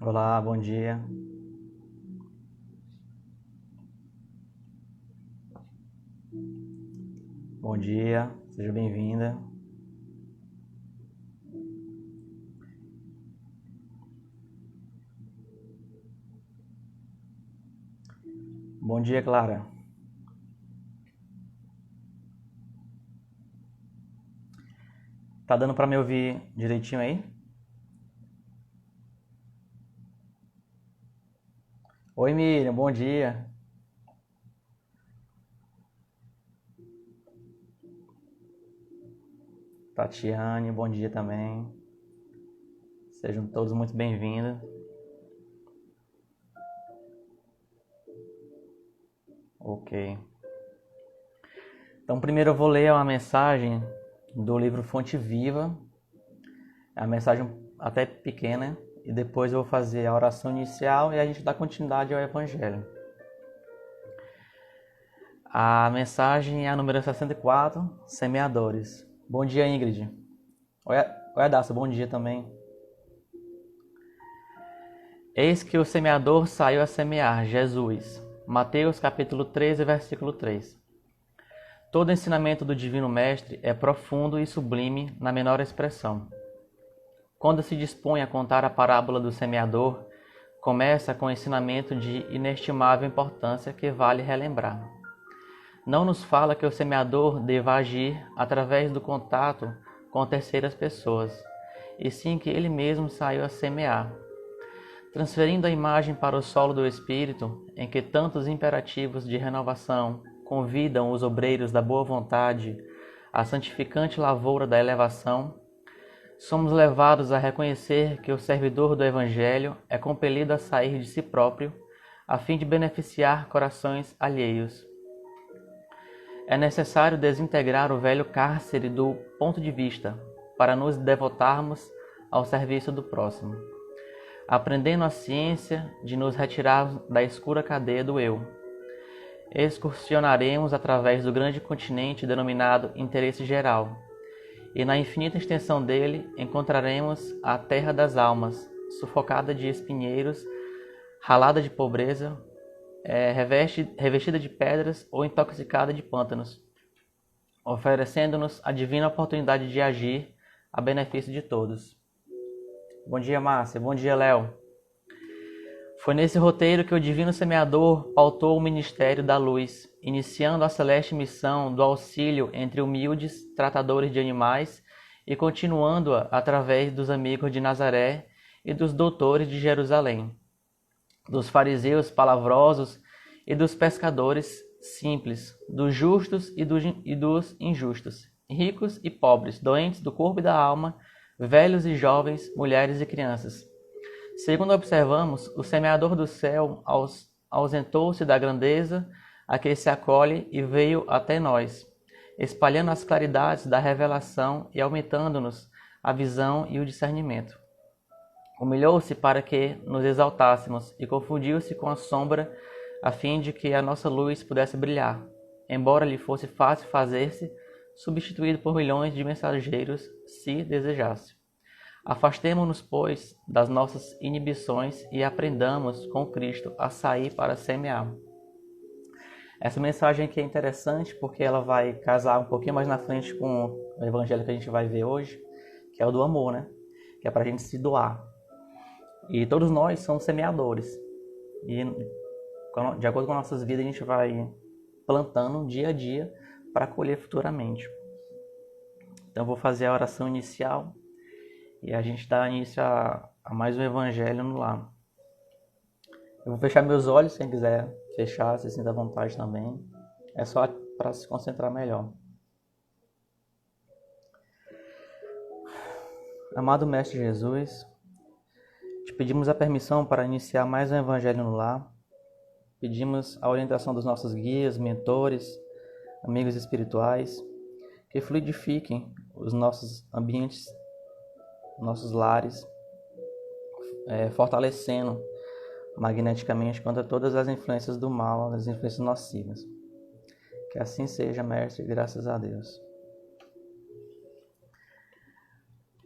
Olá, bom dia. Bom dia, seja bem-vinda. Bom dia, Clara. Tá dando para me ouvir direitinho aí? Oi, Miriam, bom dia. Tatiane, bom dia também. Sejam todos muito bem-vindos. Ok. Então, primeiro eu vou ler uma mensagem do livro Fonte Viva. É uma mensagem até pequena. E depois eu vou fazer a oração inicial e a gente dá continuidade ao Evangelho. A mensagem é a número 64, Semeadores. Bom dia, Ingrid. Oi, Adassa, bom dia também. Eis que o semeador saiu a semear, Jesus. Mateus capítulo 13, versículo 3. Todo ensinamento do Divino Mestre é profundo e sublime na menor expressão. Quando se dispõe a contar a parábola do semeador, começa com um ensinamento de inestimável importância que vale relembrar. Não nos fala que o semeador deva agir através do contato com terceiras pessoas, e sim que ele mesmo saiu a semear, transferindo a imagem para o solo do espírito, em que tantos imperativos de renovação convidam os obreiros da boa vontade à santificante lavoura da elevação. Somos levados a reconhecer que o servidor do Evangelho é compelido a sair de si próprio, a fim de beneficiar corações alheios. É necessário desintegrar o velho cárcere do ponto de vista, para nos devotarmos ao serviço do próximo, aprendendo a ciência de nos retirar da escura cadeia do eu. Excursionaremos através do grande continente denominado interesse geral, e na infinita extensão dele encontraremos a terra das almas, sufocada de espinheiros, ralada de pobreza, revestida de pedras ou intoxicada de pântanos, oferecendo-nos a divina oportunidade de agir a benefício de todos. Bom dia, Márcia. Bom dia, Léo. Foi nesse roteiro que o Divino Semeador pautou o Ministério da Luz, iniciando a celeste missão do auxílio entre humildes tratadores de animais e continuando-a através dos amigos de Nazaré e dos doutores de Jerusalém, dos fariseus palavrosos e dos pescadores simples, dos justos e dos injustos, ricos e pobres, doentes do corpo e da alma, velhos e jovens, mulheres e crianças. Segundo observamos, o semeador do céu ausentou-se da grandeza a que se acolhe e veio até nós, espalhando as claridades da revelação e aumentando-nos a visão e o discernimento. Humilhou-se para que nos exaltássemos e confundiu-se com a sombra a fim de que a nossa luz pudesse brilhar, embora lhe fosse fácil fazer-se substituído por milhões de mensageiros, se desejasse. Afastemo-nos, pois, das nossas inibições e aprendamos com Cristo a sair para semear. Essa mensagem aqui é interessante porque ela vai casar um pouquinho mais na frente com o evangelho que a gente vai ver hoje, que é o do amor, né? Que é para a gente se doar. E todos nós somos semeadores. E de acordo com nossas vidas, a gente vai plantando dia a dia para colher futuramente. Então eu vou fazer a oração inicial e a gente dá início a mais um evangelho no lar. Eu vou fechar meus olhos, se quem quiser fechar, se sinta à vontade também. É só para se concentrar melhor. Amado Mestre Jesus, te pedimos a permissão para iniciar mais um evangelho no lar. Pedimos a orientação dos nossos guias, mentores, amigos espirituais, que fluidifiquem os nossos ambientes, nossos lares, fortalecendo magneticamente contra todas as influências do mal, as influências nocivas. Que assim seja, Mestre, graças a Deus.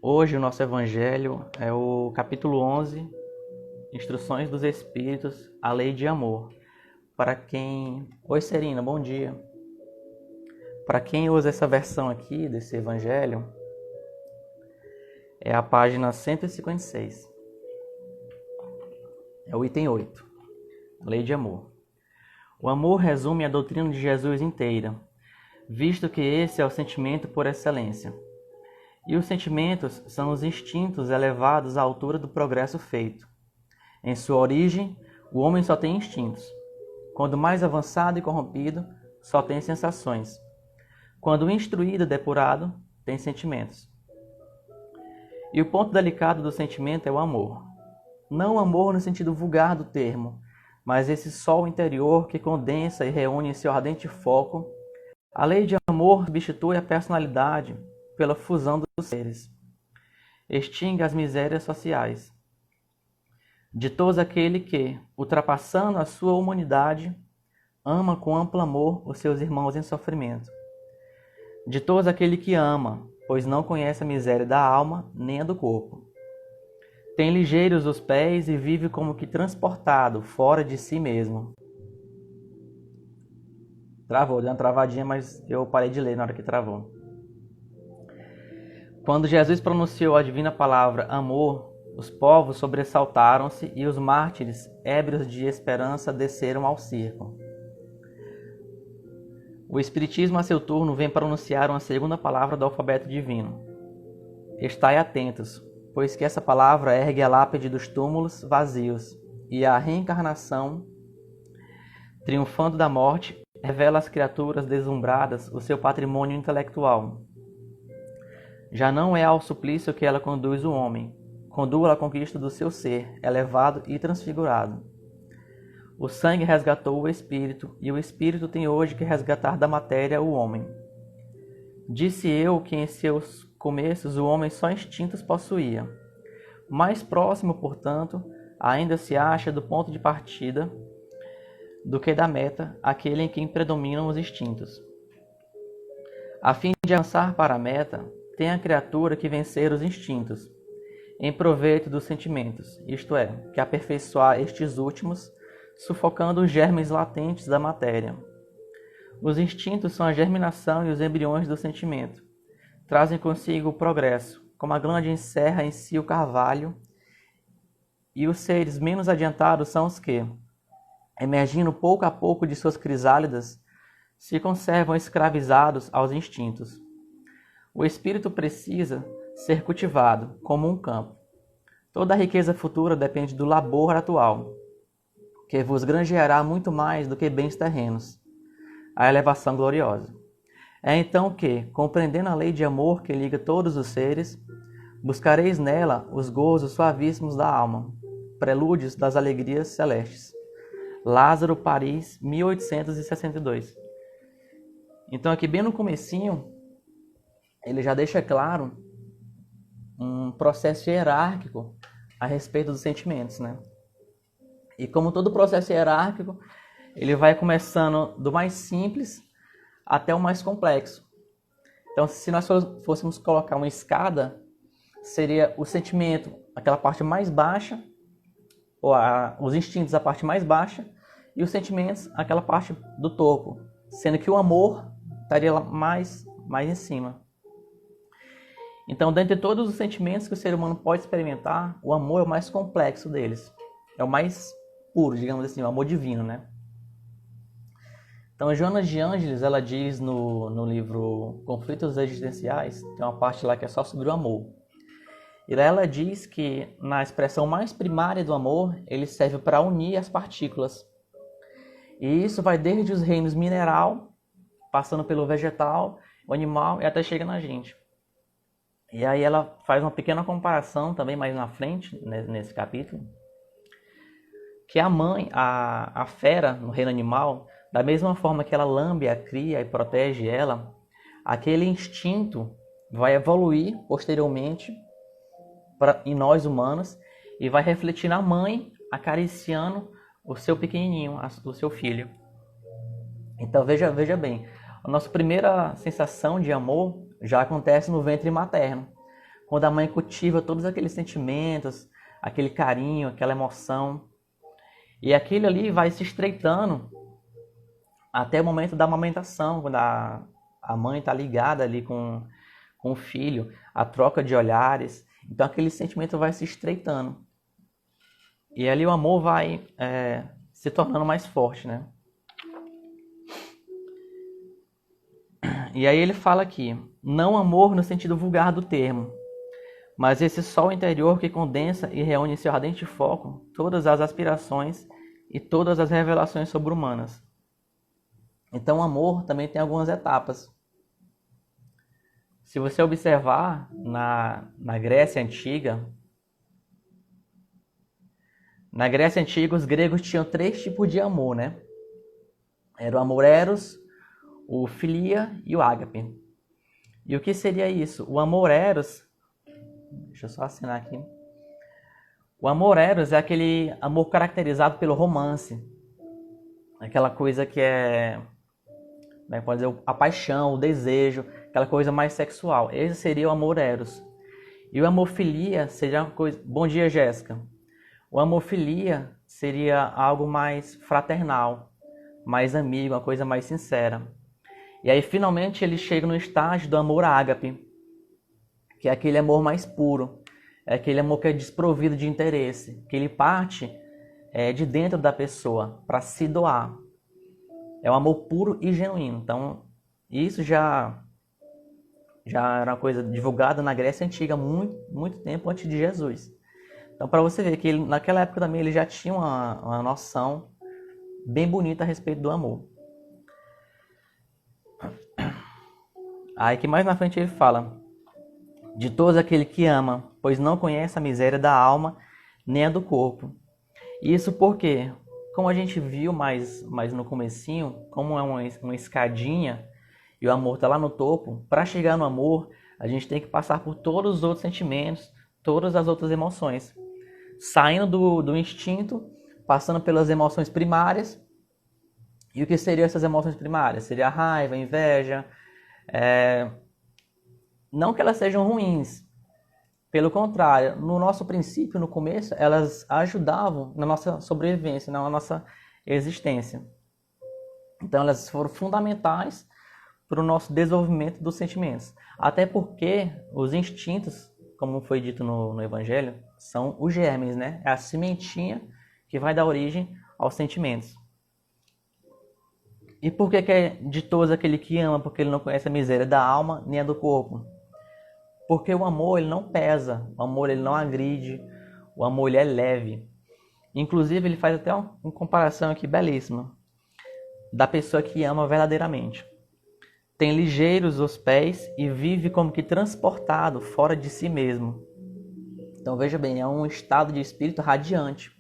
Hoje o nosso evangelho é o capítulo 11, Instruções dos Espíritos, a Lei de Amor. Para quem... Oi, Serina, bom dia. Para quem usa essa versão aqui desse Evangelho, é a página 156. É o item 8, Lei de Amor. O amor resume a doutrina de Jesus inteira, visto que esse é o sentimento por excelência. E os sentimentos são os instintos elevados à altura do progresso feito. Em sua origem, o homem só tem instintos. Quando mais avançado e corrompido, só tem sensações. Quando instruído e depurado, tem sentimentos. E o ponto delicado do sentimento é o amor. Não o amor no sentido vulgar do termo, mas esse sol interior que condensa e reúne em seu ardente foco. A lei de amor substitui a personalidade pela fusão dos seres. Extingue as misérias sociais. Ditoso aquele que, ultrapassando a sua humanidade, ama com amplo amor os seus irmãos em sofrimento. Ditoso aquele que ama, pois não conhece a miséria da alma nem a do corpo. Tem ligeiros os pés e vive como que transportado fora de si mesmo. Travou, deu uma travadinha, mas eu parei de ler na hora que travou. Quando Jesus pronunciou a divina palavra amor, os povos sobressaltaram-se e os mártires, ébrios de esperança, desceram ao circo. O Espiritismo, a seu turno, vem pronunciar uma segunda palavra do alfabeto divino. Estai atentos, pois que essa palavra ergue a lápide dos túmulos vazios, e a reencarnação, triunfando da morte, revela às criaturas deslumbradas o seu patrimônio intelectual. Já não é ao suplício que ela conduz o homem, conduz-a à conquista do seu ser, elevado e transfigurado. O sangue resgatou o espírito, e o espírito tem hoje que resgatar da matéria o homem. Disse eu que em seus começos o homem só instintos possuía. Mais próximo, portanto, ainda se acha do ponto de partida do que da meta, aquele em quem predominam os instintos. A fim de avançar para a meta, tem a criatura que vencer os instintos, em proveito dos sentimentos, isto é, que aperfeiçoar estes últimos, sufocando os germes latentes da matéria. Os instintos são a germinação e os embriões do sentimento. Trazem consigo o progresso, como a glândula encerra em si o carvalho, e os seres menos adiantados são os que, emergindo pouco a pouco de suas crisálidas, se conservam escravizados aos instintos. O espírito precisa ser cultivado como um campo. Toda a riqueza futura depende do labor atual, que vos granjeará muito mais do que bens terrenos, a elevação gloriosa. É então que, compreendendo a lei de amor que liga todos os seres, buscareis nela os gozos suavíssimos da alma, prelúdios das alegrias celestes. Lázaro, Paris, 1862. Então aqui bem no comecinho, ele já deixa claro um processo hierárquico a respeito dos sentimentos, né? E como todo processo hierárquico, ele vai começando do mais simples até o mais complexo. Então, se nós fôssemos colocar uma escada, seria o sentimento, aquela parte mais baixa, ou os instintos, a parte mais baixa, e os sentimentos, aquela parte do topo, sendo que o amor estaria lá mais em cima. Então, dentre todos os sentimentos que o ser humano pode experimentar, o amor é o mais complexo deles. É o mais puro, digamos assim, o amor divino, né? Então, Joana de Ângeles, ela diz no livro Conflitos Existenciais, tem uma parte lá que é só sobre o amor. E lá ela diz que na expressão mais primária do amor, ele serve para unir as partículas. E isso vai desde os reinos mineral, passando pelo vegetal, o animal e até chega na gente. E aí ela faz uma pequena comparação também mais na frente, nesse capítulo, que a mãe, a fera no reino animal, da mesma forma que ela lambe a cria e protege ela, aquele instinto vai evoluir posteriormente em nós humanos e vai refletir na mãe acariciando o seu pequenininho, o seu filho. Então veja bem, a nossa primeira sensação de amor já acontece no ventre materno, quando a mãe cultiva todos aqueles sentimentos, aquele carinho, aquela emoção. E aquilo ali vai se estreitando até o momento da amamentação, quando a mãe está ligada ali com o filho, a troca de olhares. Então aquele sentimento vai se estreitando. E ali o amor vai se tornando mais forte, né? E aí ele fala aqui, não amor no sentido vulgar do termo, mas esse sol interior que condensa e reúne em seu ardente foco todas as aspirações e todas as revelações sobre-humanas. Então o amor também tem algumas etapas. Se você observar na Grécia Antiga, os gregos tinham 3 tipos de amor, né? Era o amor eros, o filia e o ágape. E o que seria isso? O amor eros, deixa eu só assinar aqui. O amor eros é aquele amor caracterizado pelo romance. Aquela coisa que pode dizer, a paixão, o desejo, aquela coisa mais sexual. Esse seria o amor eros. E o amor filia seria uma coisa... Bom dia, Jéssica. O amor filia seria algo mais fraternal, mais amigo, uma coisa mais sincera. E aí, finalmente, ele chega no estágio do amor ágape, que é aquele amor mais puro. É aquele amor que é desprovido de interesse, que ele parte de dentro da pessoa para se doar. É um amor puro e genuíno. Então, isso já era uma coisa divulgada na Grécia Antiga, muito tempo antes de Jesus. Então, para você ver que naquela época também ele já tinha uma noção bem bonita a respeito do amor. Aí que mais na frente ele fala, de todos aquele que ama, pois não conhece a miséria da alma, nem a do corpo. Isso porque, como a gente viu mais no comecinho, como é uma escadinha, e o amor está lá no topo, para chegar no amor, a gente tem que passar por todos os outros sentimentos, todas as outras emoções. Saindo do instinto, passando pelas emoções primárias. E o que seriam essas emoções primárias? Seria a raiva, a inveja. Não que elas sejam ruins. Pelo contrário, no nosso princípio, no começo, elas ajudavam na nossa sobrevivência, na nossa existência. Então elas foram fundamentais para o nosso desenvolvimento dos sentimentos. Até porque os instintos, como foi dito no Evangelho, são os germes, né? É a sementinha que vai dar origem aos sentimentos. E por que é ditoso aquele que ama? Porque ele não conhece a miséria da alma nem a do corpo. Porque o amor ele não pesa, o amor ele não agride, o amor ele é leve. Inclusive ele faz até uma comparação aqui belíssima da pessoa que ama verdadeiramente. Tem ligeiros os pés e vive como que transportado fora de si mesmo. Então veja bem, é um estado de espírito radiante.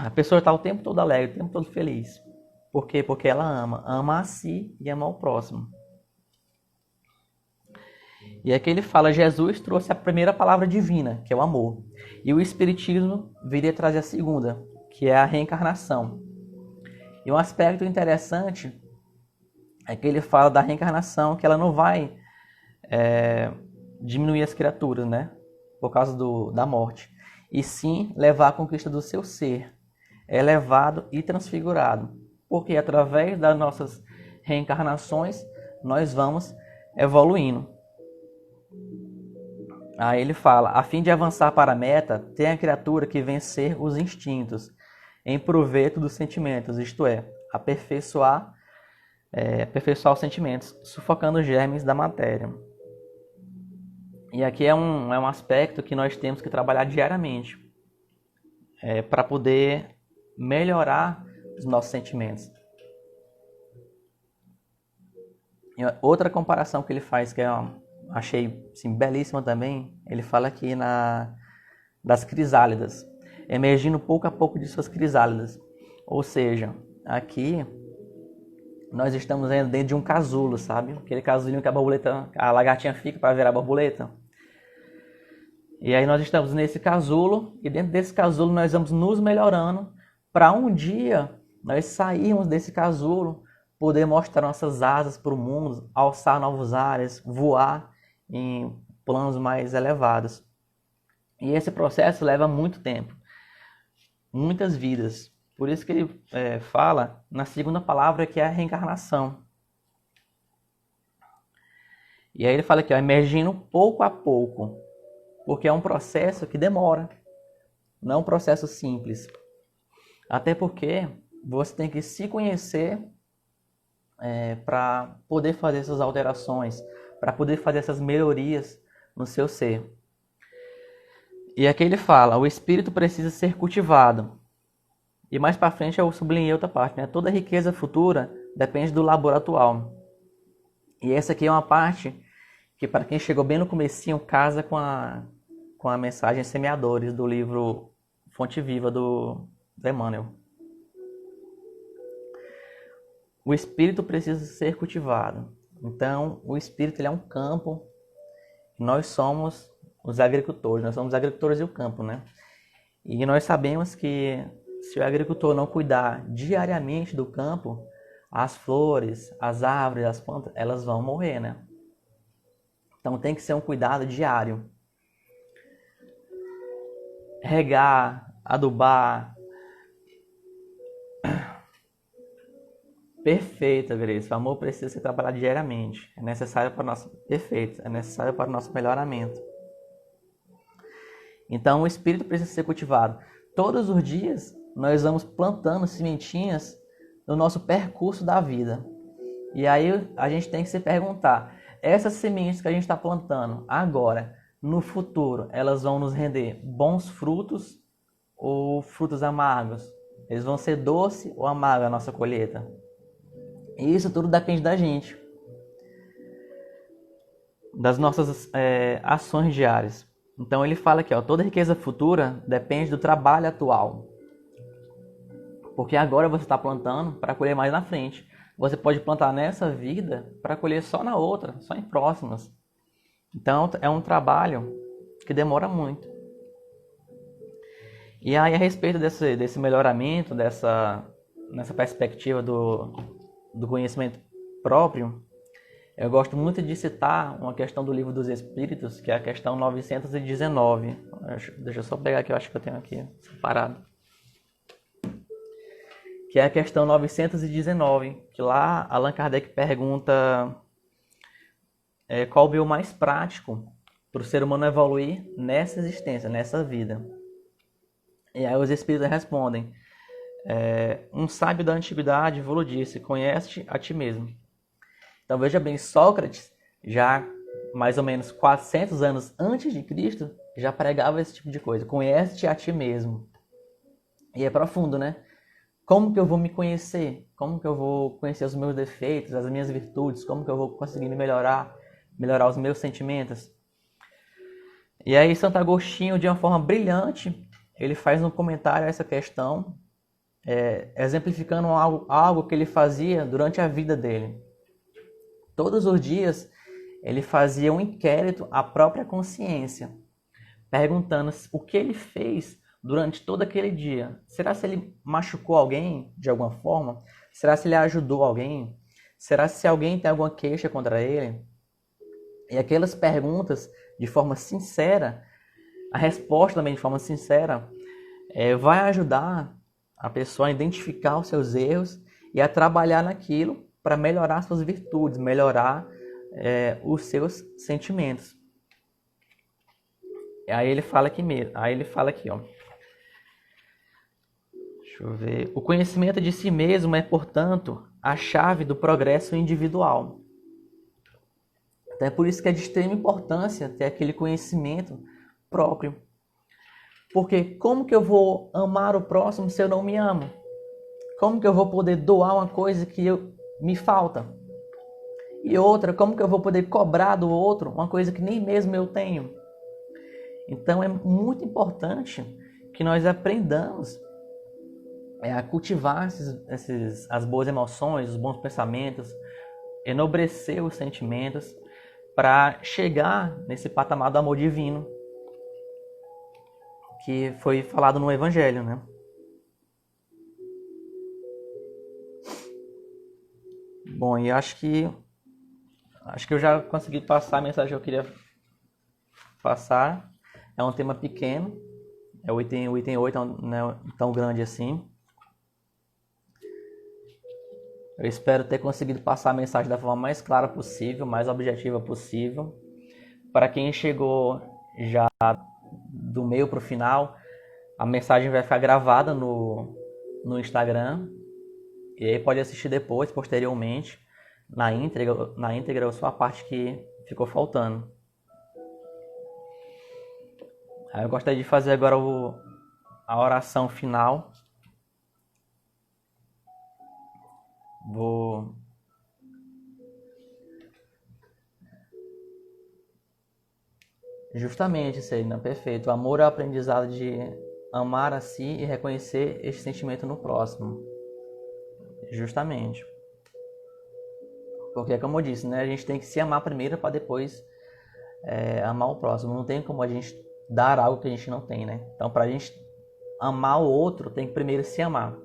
A pessoa está o tempo todo alegre, o tempo todo feliz. Por quê? Porque ela ama a si e ama ao próximo. E aqui ele fala, Jesus trouxe a primeira palavra divina, que é o amor. E o Espiritismo viria trazer a segunda, que é a reencarnação. E um aspecto interessante é que ele fala da reencarnação, que ela não vai diminuir as criaturas, né? Por causa da morte. E sim levar à conquista do seu ser, elevado e transfigurado. Porque através das nossas reencarnações, nós vamos evoluindo. Aí ele fala, a fim de avançar para a meta, tem a criatura que vencer os instintos, em proveito dos sentimentos, isto é, aperfeiçoar os sentimentos, sufocando os germes da matéria. E aqui é um aspecto que nós temos que trabalhar diariamente, para poder melhorar os nossos sentimentos. E outra comparação que ele faz, que achei assim, belíssima também, ele fala aqui das crisálidas, emergindo pouco a pouco de suas crisálidas. Ou seja, aqui nós estamos dentro de um casulo, sabe? Aquele casulinho que a lagartinha fica para virar borboleta. E aí nós estamos nesse casulo, e dentro desse casulo nós vamos nos melhorando para um dia nós sairmos desse casulo, poder mostrar nossas asas para o mundo, alçar novos ares, voar em planos mais elevados. E esse processo leva muito tempo, muitas vidas. Por isso que ele fala na segunda palavra, que é a reencarnação. E aí ele fala aqui, ó, emergindo pouco a pouco, porque é um processo que demora, não é um processo simples. Até porque você tem que se conhecer para poder fazer essas alterações, para poder fazer essas melhorias no seu ser. E aqui ele fala, o espírito precisa ser cultivado. E mais para frente eu sublinhei outra parte, né? Toda riqueza futura depende do labor atual. E essa aqui é uma parte que, para quem chegou bem no comecinho, casa com a mensagem Semeadores do livro Fonte Viva do Emmanuel. O espírito precisa ser cultivado. Então, o espírito ele é um campo. Nós somos os agricultores, nós somos os agricultores do campo, né? E nós sabemos que se o agricultor não cuidar diariamente do campo, as flores, as árvores, as plantas, elas vão morrer, né? Então tem que ser um cuidado diário. Regar, adubar. Perfeito, Grace. O amor precisa ser trabalhado diariamente. É necessário para o nosso perfeito, é necessário para o nosso melhoramento. Então o espírito precisa ser cultivado. Todos os dias nós vamos plantando sementinhas no nosso percurso da vida. E aí a gente tem que se perguntar, essas sementes que a gente está plantando agora, no futuro, elas vão nos render bons frutos ou frutos amargos? Eles vão ser doce ou amargo a nossa colheita? E isso tudo depende da gente, das nossas ações diárias. Então ele fala aqui, ó, toda riqueza futura depende do trabalho atual. Porque agora você está plantando para colher mais na frente. Você pode plantar nessa vida para colher só na outra, só em próximas. Então é um trabalho que demora muito. E aí a respeito desse melhoramento, nessa perspectiva do conhecimento próprio, eu gosto muito de citar uma questão do Livro dos Espíritos, que é a questão 919. Deixa eu só pegar aqui, eu acho que eu tenho aqui separado. Que é a questão 919, que lá Allan Kardec pergunta qual o meio mais prático para o ser humano evoluir nessa existência, nessa vida. E aí os espíritos respondem, um sábio da antiguidade vos disse, conhece-te a ti mesmo. Então veja bem, Sócrates, já mais ou menos 400 anos antes de Cristo, já pregava esse tipo de coisa, conhece-te a ti mesmo. E é profundo, né? Como que eu vou me conhecer? Como que eu vou conhecer os meus defeitos, as minhas virtudes? Como que eu vou conseguir melhorar os meus sentimentos? E aí Santo Agostinho, de uma forma brilhante, ele faz um comentário a essa questão, exemplificando algo que ele fazia durante a vida dele. Todos os dias ele fazia um inquérito à própria consciência, perguntando o que ele fez durante todo aquele dia. Será se ele machucou alguém de alguma forma? Será se ele ajudou alguém? Será se alguém tem alguma queixa contra ele? E aquelas perguntas, de forma sincera, a resposta também de forma sincera, vai ajudar a pessoa a identificar os seus erros e a trabalhar naquilo para melhorar suas virtudes, melhorar os seus sentimentos. Aí ele fala aqui, ó. Deixa eu ver. O conhecimento de si mesmo é, portanto, a chave do progresso individual. Então é por isso que é de extrema importância ter aquele conhecimento próprio. Porque como que eu vou amar o próximo se eu não me amo? Como que eu vou poder doar uma coisa que me falta? E outra, como que eu vou poder cobrar do outro uma coisa que nem mesmo eu tenho? Então é muito importante que nós aprendamos a cultivar as boas emoções, os bons pensamentos, enobrecer os sentimentos para chegar nesse patamar do amor divino que foi falado no Evangelho, né? Bom, e acho que eu já consegui passar a mensagem que eu queria passar. é um tema pequeno, o item 8 não é tão grande assim. Eu espero ter conseguido passar a mensagem da forma mais clara possível, mais objetiva possível. Para quem chegou já do meio para o final, a mensagem vai ficar gravada no Instagram. E aí pode assistir depois, posteriormente, na íntegra ou só a parte que ficou faltando. Aí eu gostaria de fazer agora a oração final. Justamente, Celina, perfeito. O amor é o aprendizado de amar a si e reconhecer este sentimento no próximo. Justamente. Porque, como eu disse, né, a gente tem que se amar primeiro para depois amar o próximo. Não tem como a gente dar algo que a gente não tem, né? Então, para a gente amar o outro, tem que primeiro se amar.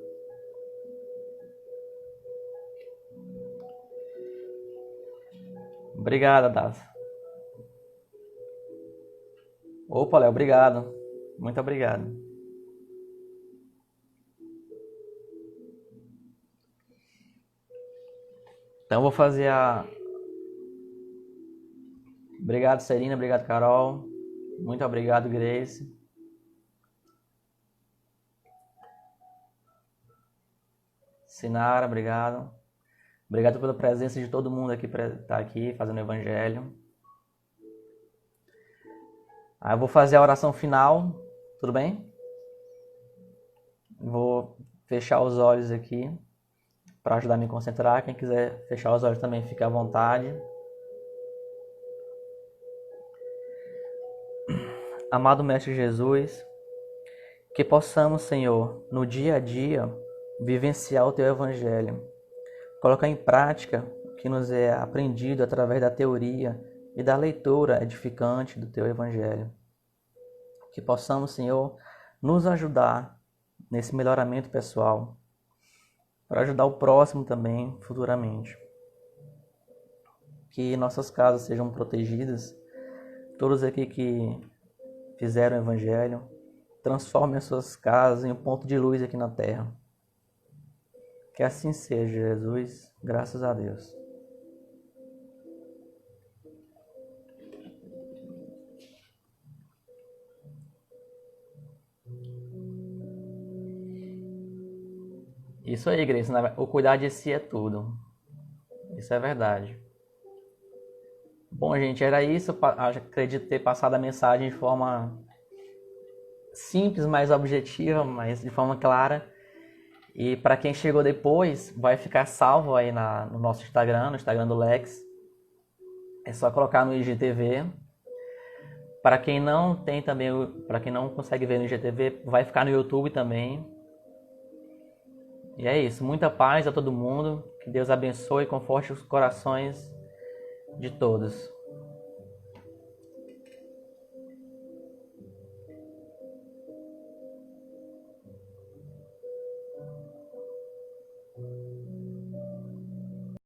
Obrigado, Davi. Opa, Léo, obrigado. Muito obrigado. Então, eu vou fazer a... Obrigado, Celina. Obrigado, Carol. Muito obrigado, Grace. Sinara, obrigado. Obrigado pela presença de todo mundo aqui para estar aqui fazendo o evangelho. Aí eu vou fazer a oração final, tudo bem? Vou fechar os olhos aqui para ajudar a me concentrar. Quem quiser fechar os olhos também, fica à vontade. Amado Mestre Jesus, que possamos, Senhor, no dia a dia, vivenciar o Teu Evangelho, colocar em prática o que nos é aprendido através da teoria e da leitura edificante do Teu Evangelho. Que possamos, Senhor, nos ajudar nesse melhoramento pessoal, para ajudar o próximo também futuramente. Que nossas casas sejam protegidas, todos aqui que fizeram o Evangelho, transformem as suas casas em um ponto de luz aqui na terra. Que assim seja, Jesus, graças a Deus. Isso aí, Grace, o cuidar de si é tudo. Isso é verdade. Bom, gente, era isso. Acredito ter passado a mensagem de forma simples, mais objetiva, mas de forma clara. E para quem chegou depois, vai ficar salvo aí no nosso Instagram, no Instagram do Lex. É só colocar no IGTV. Para quem não tem também, para quem não consegue ver no IGTV, vai ficar no YouTube também. E é isso. Muita paz a todo mundo. Que Deus abençoe e conforte os corações de todos.